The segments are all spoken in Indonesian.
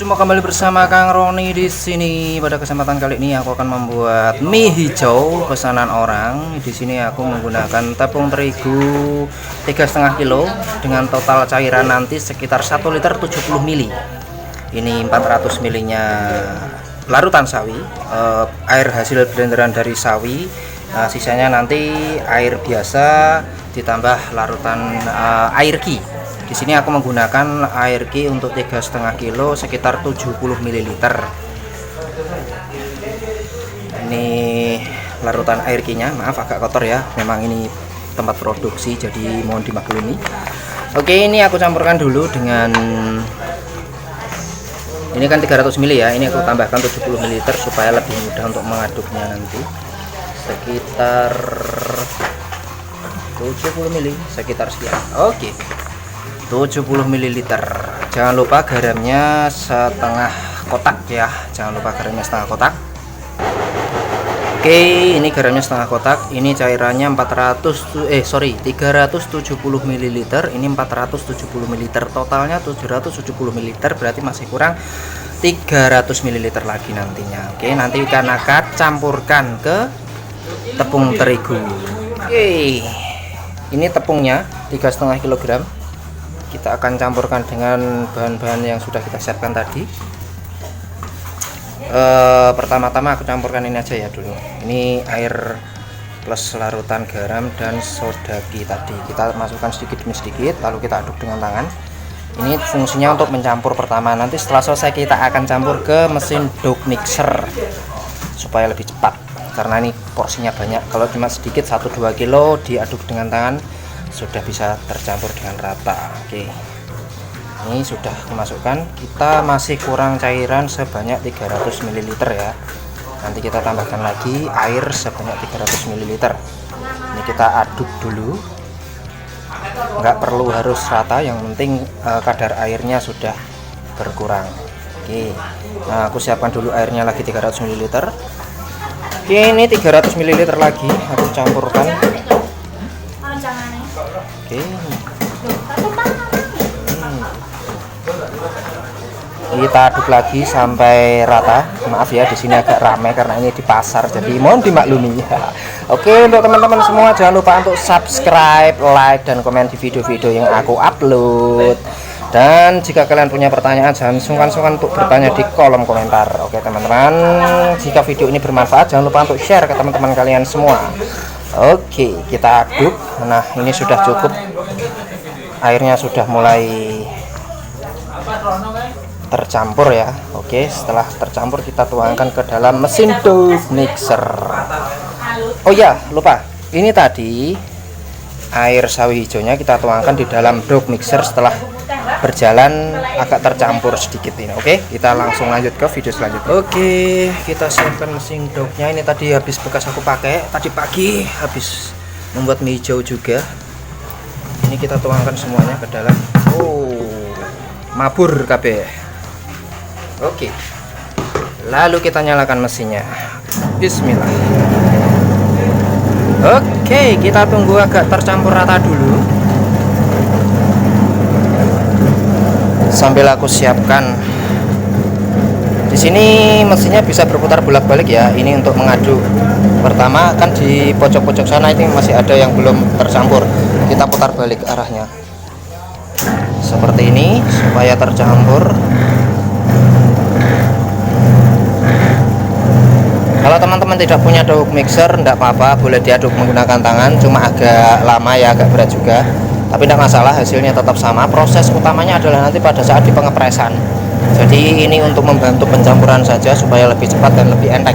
Jumpa kembali bersama Kang Roni di sini. Pada kesempatan kali ini aku akan membuat mie hijau pesanan orang. Di sini aku menggunakan tepung terigu 3,5 kilo dengan total cairan nanti sekitar 1 liter 70 ml. Ini 400 ml nya larutan sawi, air hasil blenderan dari sawi. Sisanya nanti air biasa ditambah larutan air ghee. Di sini aku menggunakan air ghee untuk 3,5 kilo sekitar 70 ml. Ini larutan air ghee nya, maaf agak kotor ya, memang ini tempat produksi jadi mohon dimaklumi. Oke, ini aku campurkan dulu dengan, ini kan 300 ml ya, ini aku tambahkan 70 ml supaya lebih mudah untuk mengaduknya nanti. Sekitar 70 ml, sekitar sekian. Oke, 70 ml. Jangan lupa garamnya setengah kotak ya, jangan lupa garamnya setengah kotak. Oke, ini garamnya setengah kotak. Ini cairannya 370 ml. Ini 470 ml, totalnya 770 ml, berarti masih kurang 300 ml lagi nantinya. Oke, nanti ikan akan campurkan ke tepung terigu. Oke, ini tepungnya 3,5 kg. Kita akan campurkan dengan bahan-bahan yang sudah kita siapkan tadi. Pertama-tama aku campurkan ini aja ya dulu. Ini air plus larutan garam dan soda ghee tadi. Kita masukkan sedikit demi sedikit, lalu kita aduk dengan tangan. Ini fungsinya untuk mencampur pertama. Nanti setelah selesai kita akan campur ke mesin dough mixer supaya lebih cepat. Karena ini porsinya banyak. Kalau cuma sedikit 1-2 kilo diaduk dengan tangan sudah bisa tercampur dengan rata. Oke, ini sudah dimasukkan. Kita masih kurang cairan sebanyak 300 ml ya. Nanti kita tambahkan lagi air sebanyak 300 ml. Ini kita aduk dulu, nggak perlu harus rata, yang penting kadar airnya sudah berkurang. Oke, nah aku siapkan dulu airnya lagi 300 ml. Oke, ini 300 ml lagi aku campurkan. Oke. Kita aduk lagi sampai rata. Maaf ya, di sini agak ramai karena ini di pasar, jadi mohon dimaklumi. Oke, untuk teman-teman semua jangan lupa untuk subscribe, like, dan komen di video-video yang aku upload. Dan jika kalian punya pertanyaan, jangan sungkan-sungkan untuk bertanya di kolom komentar. Oke teman-teman, jika video ini bermanfaat, jangan lupa untuk share ke teman-teman kalian semua. Oke, kita aduk. Nah, ini sudah cukup, airnya sudah mulai tercampur ya. Oke, setelah tercampur kita tuangkan ke dalam mesin dough mixer. Oh ya, lupa, ini tadi air sawi hijaunya kita tuangkan di dalam dough mixer setelah berjalan agak tercampur sedikit ini. Oke, kita langsung lanjut ke video selanjutnya. Oke, kita siapkan mesin dough-nya. Ini tadi habis bekas aku pakai tadi pagi, habis membuat mie hijau juga. Ini kita tuangkan semuanya ke dalam. Oh, mabur KB. Oke, lalu kita nyalakan mesinnya. Bismillah. Oke, kita tunggu agak tercampur rata dulu sambil aku siapkan. Di sini mesinnya bisa berputar bolak-balik ya. Ini untuk mengaduk. Pertama kan di pojok-pojok sana ini masih ada yang belum tercampur. Kita putar balik arahnya seperti ini supaya tercampur. Kalau teman-teman tidak punya dough mixer, enggak apa-apa, boleh diaduk menggunakan tangan. Cuma agak lama ya, agak berat juga, tapi tidak masalah, hasilnya tetap sama. Proses utamanya adalah nanti pada saat di pengepresan. Jadi ini untuk membantu pencampuran saja supaya lebih cepat dan lebih enteng.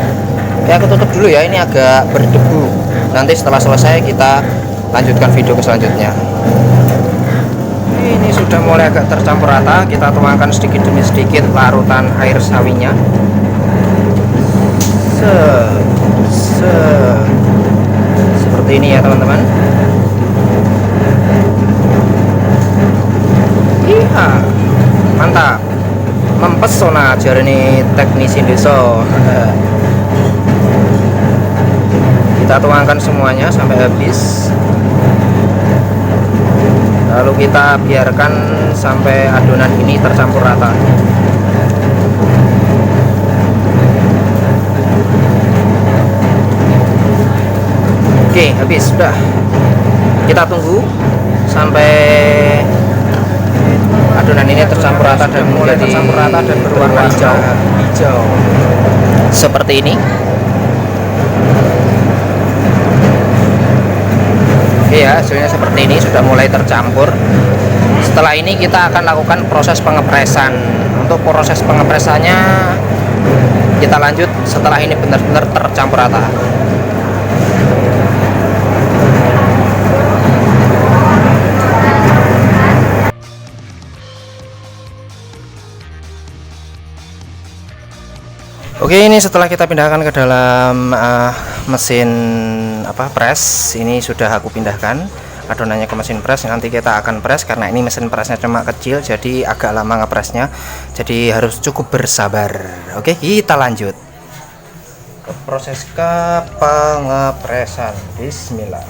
Oke, aku tutup dulu ya, ini agak berdebu. Nanti setelah selesai kita lanjutkan video ke selanjutnya. Ini sudah mulai agak tercampur rata. Kita tuangkan sedikit demi sedikit larutan air sawinya. Seperti ini ya teman-teman. Iya, mantap, mempesona jar ini teknisi desa. Kita tuangkan semuanya sampai habis, lalu kita biarkan sampai adonan ini tercampur rata. habis. Sudah, kita tunggu sampai adonan ini tercampur rata dan berwarna hijau seperti ini. Oke ya, hasilnya seperti ini, sudah mulai tercampur. Setelah ini kita akan lakukan proses pengepresan. Untuk proses pengepresannya kita lanjut setelah ini benar-benar tercampur rata. Oke, ini setelah kita pindahkan ke dalam mesin press, ini sudah aku pindahkan adonannya ke mesin press. Nanti kita akan press, karena ini mesin pressnya cuma kecil, jadi agak lama ngepresnya, jadi harus cukup bersabar. Oke, kita lanjut ke proses ke pengepresan. Bismillah.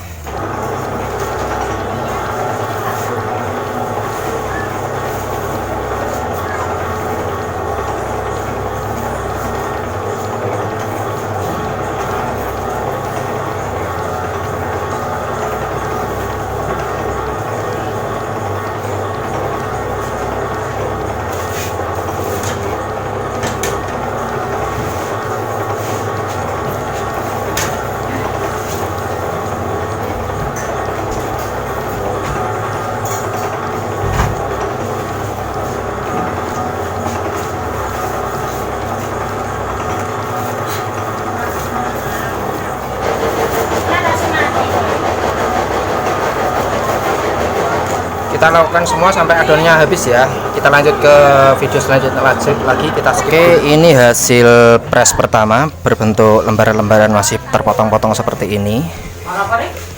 Kita lakukan semua sampai adonannya habis ya. Kita lanjut ke video selanjutnya lagi, kita skip. Oke, ini hasil press pertama, berbentuk lembaran-lembaran masih terpotong-potong seperti ini.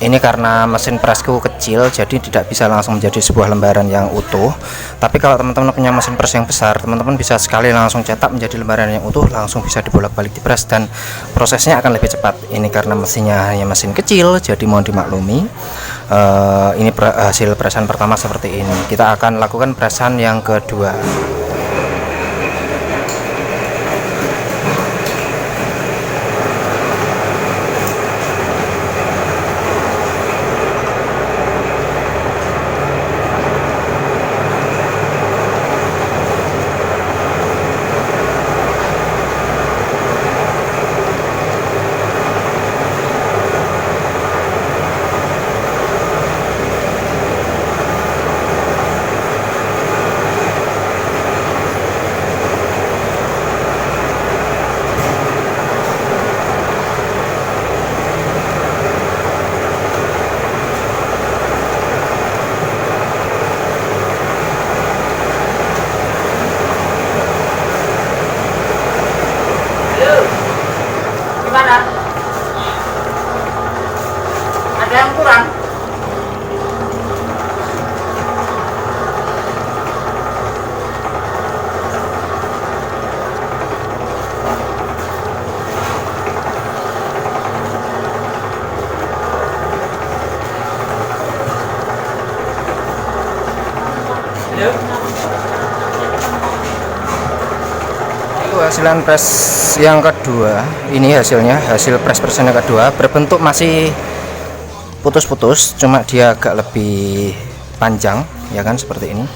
Ini karena mesin pressku kecil, jadi tidak bisa langsung menjadi sebuah lembaran yang utuh. Tapi kalau teman-teman punya mesin press yang besar, teman-teman bisa sekali langsung cetak menjadi lembaran yang utuh, langsung bisa dibolak-balik di press, dan prosesnya akan lebih cepat. Ini karena mesinnya hanya mesin kecil, jadi mohon dimaklumi. Ini hasil pressan pertama seperti ini. Kita akan lakukan pressan yang kedua. Ada yang kurang? Itu hasilan press yang kedua. Ini hasilnya, hasil press pressan yang kedua, berbentuk masih putus-putus, cuma dia agak lebih panjang ya kan, seperti ini,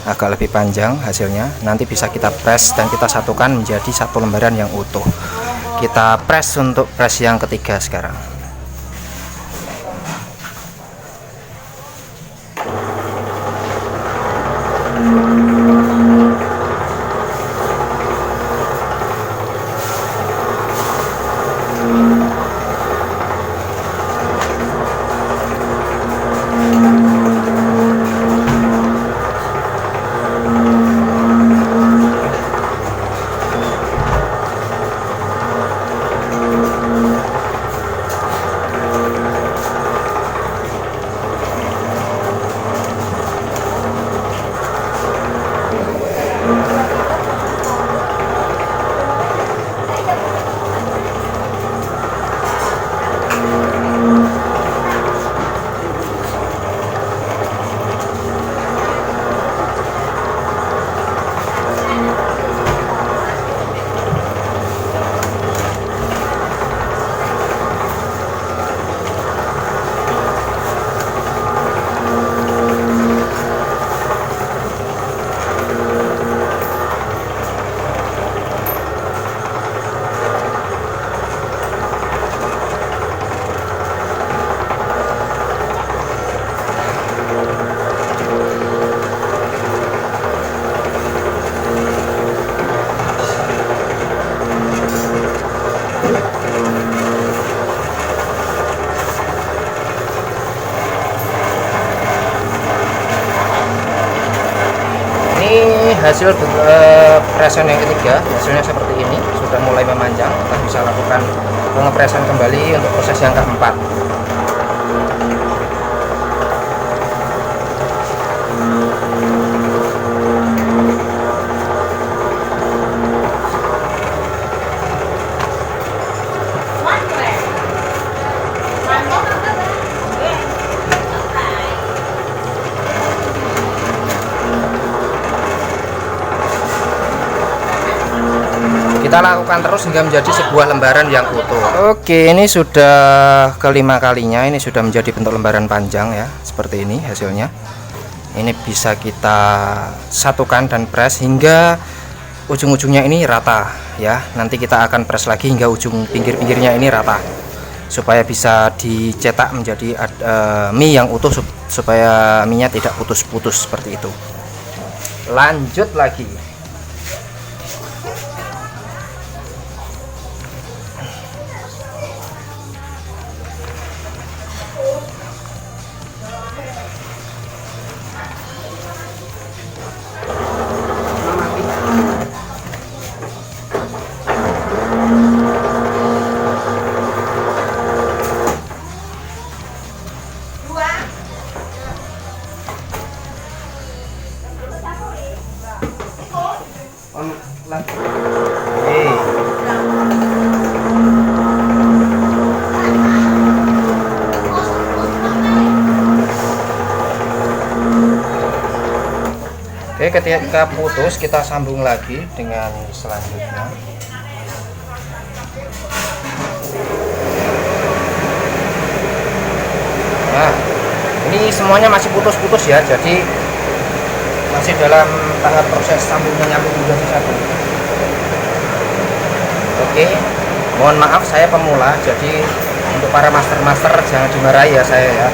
agak lebih panjang hasilnya. Nanti bisa kita press dan kita satukan menjadi satu lembaran yang utuh. Kita press untuk press yang ketiga sekarang. hasil presan yang ketiga, hasilnya seperti ini, sudah mulai memanjang. Kita bisa lakukan pengepresan kembali untuk proses yang keempat. Kita lakukan terus hingga menjadi sebuah lembaran yang utuh. Oke, ini sudah kelima kalinya, ini sudah menjadi bentuk lembaran panjang ya, seperti ini hasilnya. Ini bisa kita satukan dan press hingga ujung-ujungnya ini rata ya. Nanti kita akan press lagi hingga ujung pinggir-pinggirnya ini rata, supaya bisa dicetak menjadi mie yang utuh, supaya mie-nya tidak putus-putus seperti itu. Lanjut lagi. Oke, ketika putus kita sambung lagi dengan selanjutnya. Nah, ini semuanya masih putus-putus ya, jadi masih dalam tahap proses sambung menyambung menjadi satu. Oke, mohon maaf saya pemula, jadi untuk para master-master jangan dimarahi ya saya ya.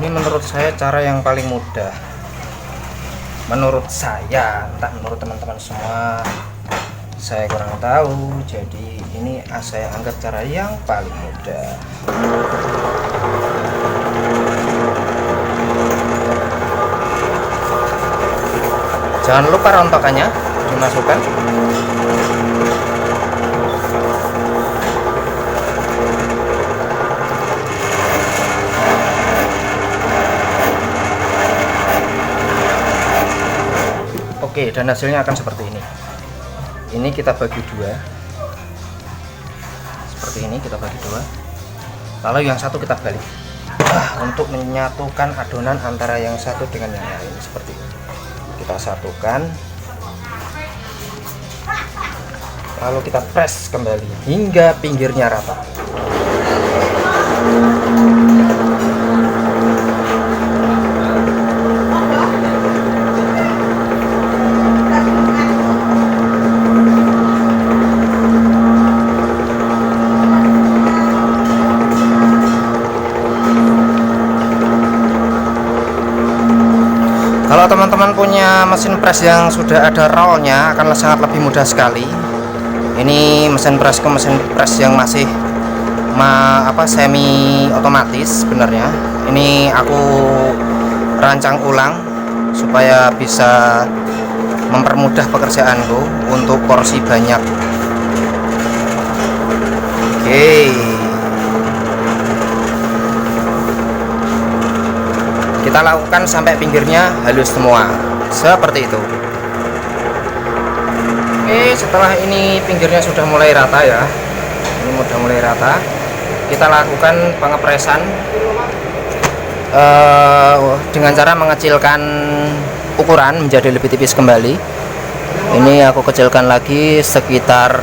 Ini menurut saya cara yang paling mudah. Menurut saya, entah menurut teman-teman semua, saya kurang tahu. Jadi ini saya anggap cara yang paling mudah. Jangan lupa rontokannya dimasukkan. Oke, dan hasilnya akan seperti ini. Ini kita bagi dua. Seperti ini kita bagi dua. Lalu yang satu kita balik. Untuk menyatukan adonan antara yang satu dengan yang lain seperti ini. Kita satukan. Lalu kita press kembali hingga pinggirnya rata. Kalau teman-teman punya mesin press yang sudah ada rollnya akan sangat lebih mudah sekali. Ini mesin press yang masih semi otomatis sebenarnya. Ini aku rancang ulang supaya bisa mempermudah pekerjaanku untuk porsi banyak. Oke. Kita lakukan sampai pinggirnya halus semua seperti itu. Oke, setelah ini pinggirnya sudah mulai rata ya, ini sudah mulai rata, kita lakukan pengepresan dengan cara mengecilkan ukuran menjadi lebih tipis kembali. Ini aku kecilkan lagi sekitar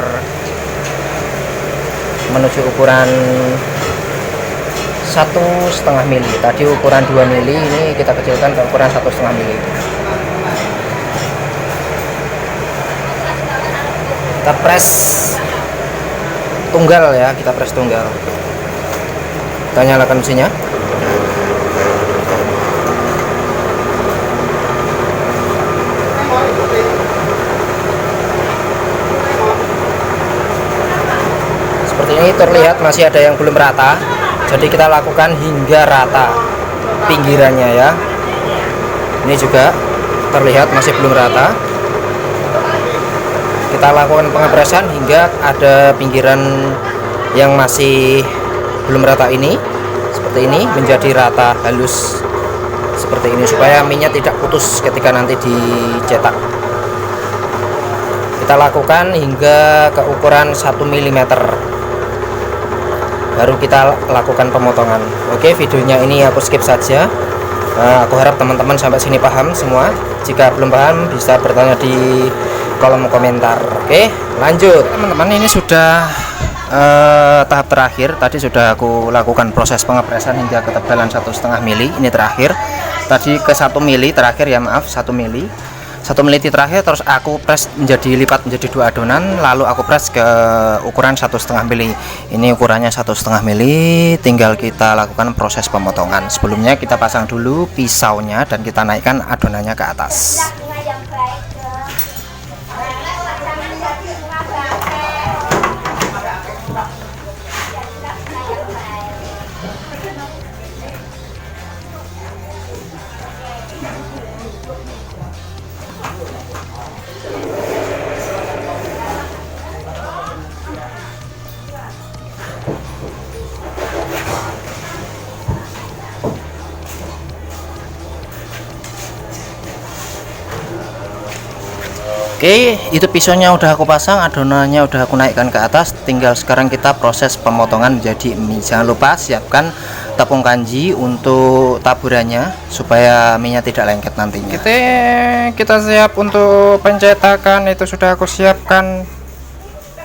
menuju ukuran 1,5 mili. Tadi ukuran 2 mili, ini kita kecilkan ke ukuran 1,5 mili. Kita press tunggal ya, kita press tunggal. Kita nyalakan mesinnya. Seperti ini terlihat masih ada yang belum rata, jadi kita lakukan hingga rata pinggirannya ya. Ini juga terlihat masih belum rata. Kita lakukan pengepresan hingga ada pinggiran yang masih belum rata ini, seperti ini, menjadi rata halus seperti ini, supaya minyak tidak putus ketika nanti dicetak. Kita lakukan hingga ke ukuran 1 mm, baru kita lakukan pemotongan. Oke, videonya ini aku skip saja. Aku harap teman-teman sampai sini paham semua. Jika belum paham bisa bertanya di kolom komentar. Oke, lanjut teman-teman. Ini sudah tahap terakhir. Tadi sudah aku lakukan proses pengepresan hingga ketebalan 1,5 mili. Ini terakhir. Tadi ke 1 mili terakhir ya, maaf, 1 mili. 1 mili terakhir, terus aku press menjadi lipat menjadi 2 adonan, lalu aku press ke ukuran 1,5 mili. Ini ukurannya 1,5 mili. Tinggal kita lakukan proses pemotongan. Sebelumnya kita pasang dulu pisaunya dan kita naikkan adonannya ke atas. Oke, itu pisaunya udah aku pasang, adonannya udah aku naikkan ke atas. Tinggal sekarang kita proses pemotongan menjadi mie. Jangan lupa siapkan tepung kanji untuk taburannya supaya minyak tidak lengket nantinya. Kita siap untuk pencetakan. Itu sudah aku siapkan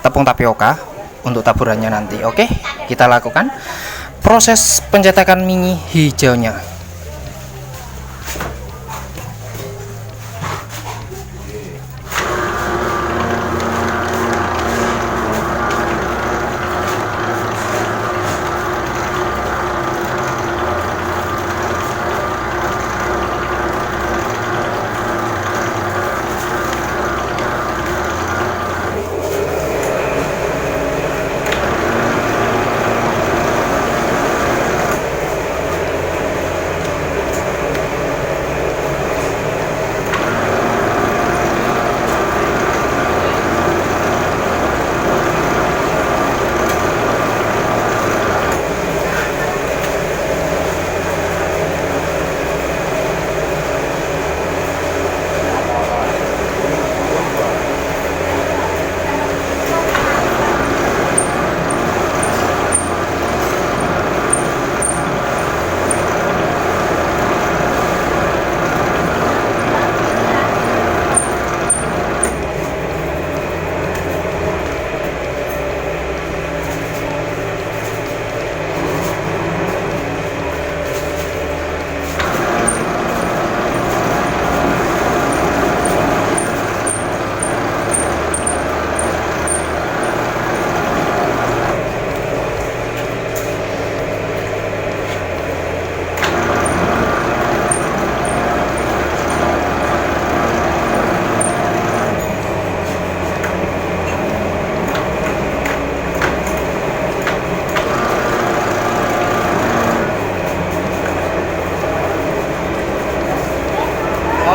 tepung tapioka untuk taburannya nanti. Oke, kita lakukan proses pencetakan mie hijaunya.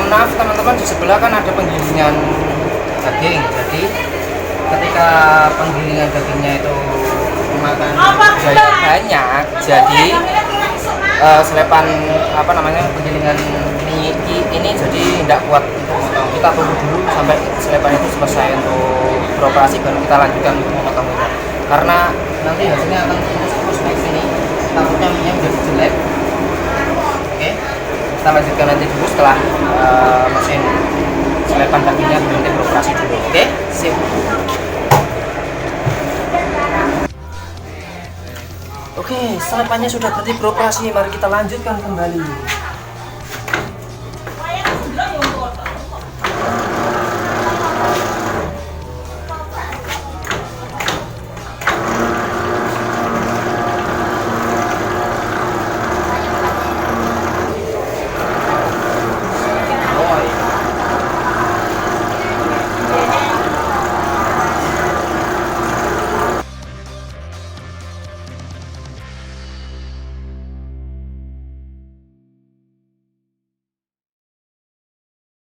Maaf teman-teman, di sebelah kan ada penggilingan daging. Jadi ketika penggilingan dagingnya itu memakan biaya banyak, jadi selepan penggilingan mie ini jadi tidak kuat untuk memotong. kita tunggu dulu sampai selepan itu selesai untuk beroperasi, baru kita lanjutkan untuk memotong minyak. Karena nanti hasilnya akan terus naik sini, takutnya minyak jadi jelek. Oke, kita lanjutkan nanti dulu setelah mesin selepan kakinya berhenti beroperasi dulu. Oke, sip. Oke, selepannya sudah berhenti beroperasi, mari kita lanjutkan kembali.